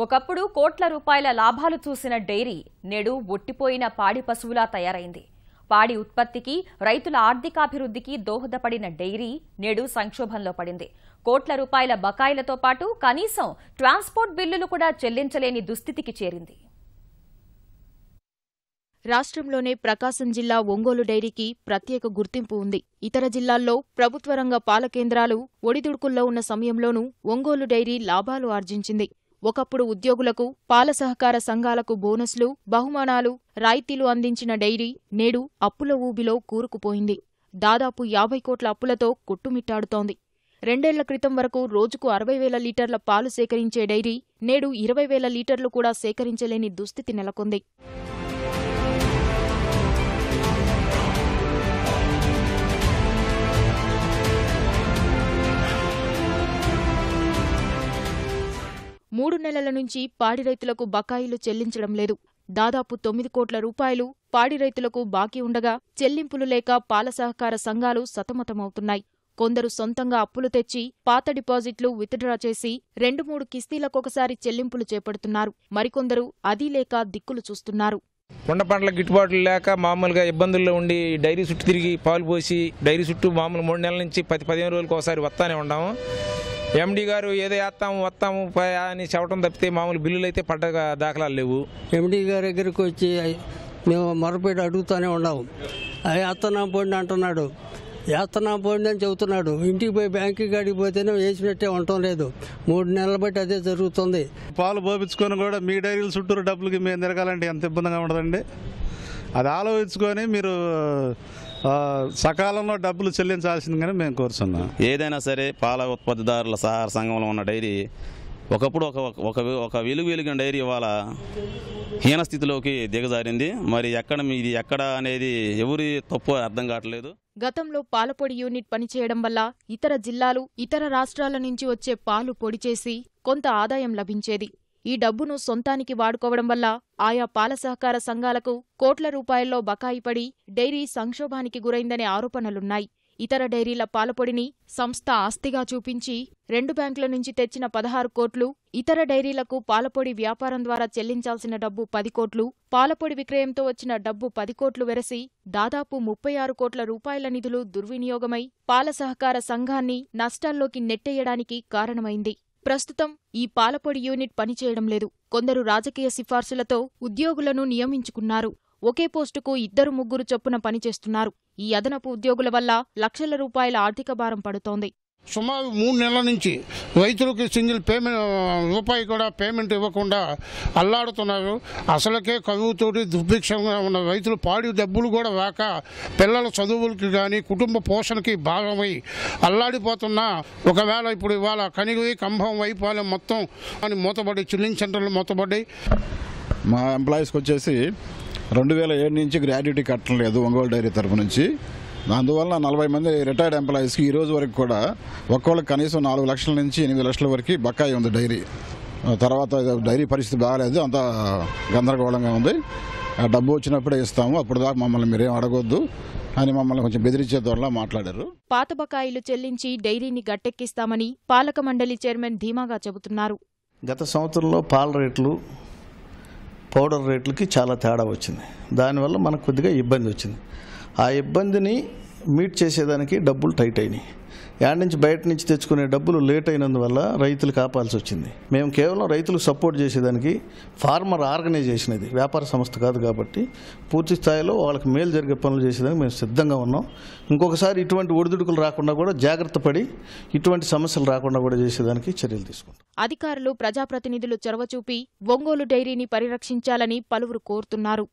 ఒకప్పుడు కోట్ల రూపాయల లాభాలు చూసిన డైరీ నేడు ఒట్టిపోయిన పాడి పశువులా తయారైంది. పాడి ఉత్పత్తికి, రైతుల ఆర్థికాభివృద్ధికి దోహదపడిన డైరీ నేడు సంక్షోభంలో పడింది. కోట్ల రూపాయల బకాయిలతో పాటు కనీసం ట్రాన్స్పోర్ట్ బిల్లులు కూడా చెల్లించలేని దుస్థితికి చేరింది. రాష్ట్రంలోనే ప్రకాశం జిల్లా ఒంగోలు డైరీకి ప్రత్యేక గుర్తింపు ఉంది. ఇతర జిల్లాల్లో ప్రభుత్వ రంగ పాల కేంద్రాలు ఒడిదుడుకుల్లో ఉన్న సమయంలోనూ ఒంగోలు డైరీ లాభాలు ఆర్జించింది. ఒకప్పుడు ఉద్యోగులకు, పాల సహకార సంఘాలకు బోనస్లు, బహుమానాలు, రాయితీలు అందించిన డైరీ నేడు అప్పుల ఊబిలో కూరుకుపోయింది. దాదాపు 50 కోట్ల అప్పులతో కొట్టుమిట్టాడుతోంది. 2 ఏళ్ల క్రితం వరకు రోజుకు 60,000 లీటర్ల పాలు సేకరించే డైరీ నేడు 20,000 లీటర్లు కూడా సేకరించలేని దుస్థితి నెలకొంది. మూడు నెలల నుంచి పాడి రైతులకు బకాయిలు చెల్లించడం లేదు. దాదాపు 9 కోట్ల రూపాయలు పాడి రైతులకు బాకీ ఉండగా చెల్లింపులు లేక పాల సహకార సంఘాలు సతమతమవుతున్నాయి. కొందరు సొంతంగా అప్పులు తెచ్చి పాత డిపాజిట్లు విత్డ్రా చేసి 2-3 కిస్తీలకొకసారి చెల్లింపులు చేపడుతున్నారు. మరికొందరు అదీ లేక దిక్కులు చూస్తున్నారు. కొండ పంటల గిట్టుబాట్లు లేక మామూలుగా ఇబ్బందుల్లో ఉండి డైరీ చుట్టూ తిరిగి పాలు పోసి డైరీ చుట్టూ మామూలు 3 నెలల నుంచి 10-15 రోజులకు ఒకసారి వస్తానే ఉన్నాము. ఎండీ గారు ఏదో వస్తాము అని చెప్పడం తప్పితే మామూలు బిల్లులు అయితే పడ్డ దాఖలాలు లేవు. ఎండీ గారి దగ్గరికి వచ్చి మేము మొరపెట్టి అడుగుతూనే ఉన్నాము. వేస్తున్నాం పోండి అంటున్నాడు, వేస్తున్నాం పోండి అని చెబుతున్నాడు. ఇంటికి పోయి బ్యాంకు కాడికి పోతేనే వేసినట్టే ఉండటం లేదు. 3 నెలలు బట్టి అదే జరుగుతుంది. పాలు పోపించుకొని కూడా మీ డైరీల చుట్టూరు డబ్బులకి మేము తిరగాలంటే ఎంత ఇబ్బందిగా ఉండదండి. అది ఆలోచించుకొని మీరు సకాలంలో డబ్బులు చెల్లించాల్సిందిగానే మేము కోరుతున్నాం. ఏదైనా సరే పాల ఉత్పత్తిదారుల సహకార సంఘంలో ఉన్న డైరీ ఒకప్పుడు ఒక వెలుగిన డైరీ ఇవాళ హీనస్థితిలోకి దిగజారింది. మరి ఎక్కడ అనేది ఎవరి తప్పు అర్థం కావట్లేదు. గతంలో పాలపొడి యూనిట్ పనిచేయడం వల్ల ఇతర జిల్లాలు, ఇతర రాష్ట్రాల నుంచి వచ్చే పాలు పొడి చేసి కొంత ఆదాయం లభించేది. ఈ డబ్బును సొంతానికి వాడుకోవడం వల్ల ఆయా పాల సహకార సంఘాలకు కోట్ల రూపాయల్లో బకాయి పడి డైరీ సంక్షోభానికి గురైందనే ఆరోపణలున్నాయి. ఇతర డైరీల పాలపొడిని సంస్థ ఆస్తిగా చూపించి 2 బ్యాంకుల నుంచి తెచ్చిన 16 కోట్లు, ఇతర డైరీలకు పాలపొడి వ్యాపారం ద్వారా చెల్లించాల్సిన డబ్బు 10 కోట్లు, పాలపొడి విక్రయంతో వచ్చిన డబ్బు 10 కోట్లు వెరసి దాదాపు 36 కోట్ల రూపాయల నిధులు దుర్వినియోగమై పాల సహకార సంఘాన్ని నష్టాల్లోకి నెట్టేయడానికి కారణమైంది. ప్రస్తుతం ఈ పాలపొడి యూనిట్ పనిచేయడం లేదు. కొందరు రాజకీయ సిఫార్సులతో ఉద్యోగులను నియమించుకున్నారు. ఒకే పోస్టుకు 2-3 చొప్పున పనిచేస్తున్నారు. ఈ అదనపు ఉద్యోగుల వల్ల లక్షల రూపాయల ఆర్థిక భారం పడుతోంది. సుమారు 3 నెలల నుంచి రైతులకు సింగిల్ రూపాయి కూడా పేమెంట్ ఇవ్వకుండా అల్లాడుతున్నారు. అసలుకే కరువుతోటి దుర్భిక్షంగా ఉన్న రైతులు పాడి డబ్బులు కూడా రాక పిల్లల చదువులకి కానీ కుటుంబ పోషణకి భాగమై అల్లాడిపోతున్నా. ఒకవేళ ఇప్పుడు ఇవాళ కనిగిరి, కంభం, వైపాలెం మొత్తం అని మూతపడి చిల్లింగ్ సెంటర్లు మూతపడ్డాయి. మా ఎంప్లాయీస్కి వచ్చేసి 2007 నుంచి గ్రాడ్యుటీ కట్టలేదు ఒంగోలు డైరీ తరఫు నుంచి. అందువల్ల 40 మంది రిటైర్డ్ ఎంప్లాయీస్కి ఈ రోజు వరకు కూడా ఒక్కొక్కరికి కనీసం 4 లక్షల నుంచి 8 లక్షల వరకు బకాయి ఉంది డైరీ. తర్వాత డైరీ పరిస్థితి బాగాలేదు, అంతా గందరగోళంగా ఉంది. డబ్బు వచ్చినప్పుడే ఇస్తాము, అప్పుడు దాకా మమ్మల్ని మీరేం అడగొద్దు అని మమ్మల్ని కొంచెం బెదిరించే ద్వారా మాట్లాడారు. పాత బకాయిలు చెల్లించి డైరీని గట్టెక్కిస్తామని పాలక మండలి చైర్మన్ ధీమాగా చెబుతున్నారు. గత సంవత్సరంలో పాల రేట్లు, పౌడర్ రేట్లకి చాలా తేడా వచ్చింది. దానివల్ల మనకు కొద్దిగా ఇబ్బంది వచ్చింది. ఆ ఇబ్బందిని మీట్ చేసేదానికి డబ్బులు టైట్ అయినాయి. యాడ్ నుంచి బయట నుంచి తెచ్చుకునే డబ్బులు లేట్ అయినందువల్ల రైతులు కాపాల్సి వచ్చింది. మేము కేవలం రైతులకు సపోర్ట్ చేసేదానికి ఫార్మర్ ఆర్గనైజేషన్, ఇది వ్యాపార సంస్థ కాదు కాబట్టి పూర్తి స్థాయిలో వాళ్ళకి మేలు జరిగే పనులు చేసేదానికి మేము సిద్ధంగా ఉన్నాం. ఇంకొకసారి ఇటువంటి ఒడిదుడుకులు రాకుండా కూడా జాగ్రత్త పడి ఇటువంటి సమస్యలు రాకుండా కూడా చేసేదానికి చర్యలు తీసుకుంటాం. అధికారులు, ప్రజాప్రతినిధులు చొరవ చూపి ఒంగోలు డైరీని పరిరక్షించాలని పలువురు కోరుతున్నారు.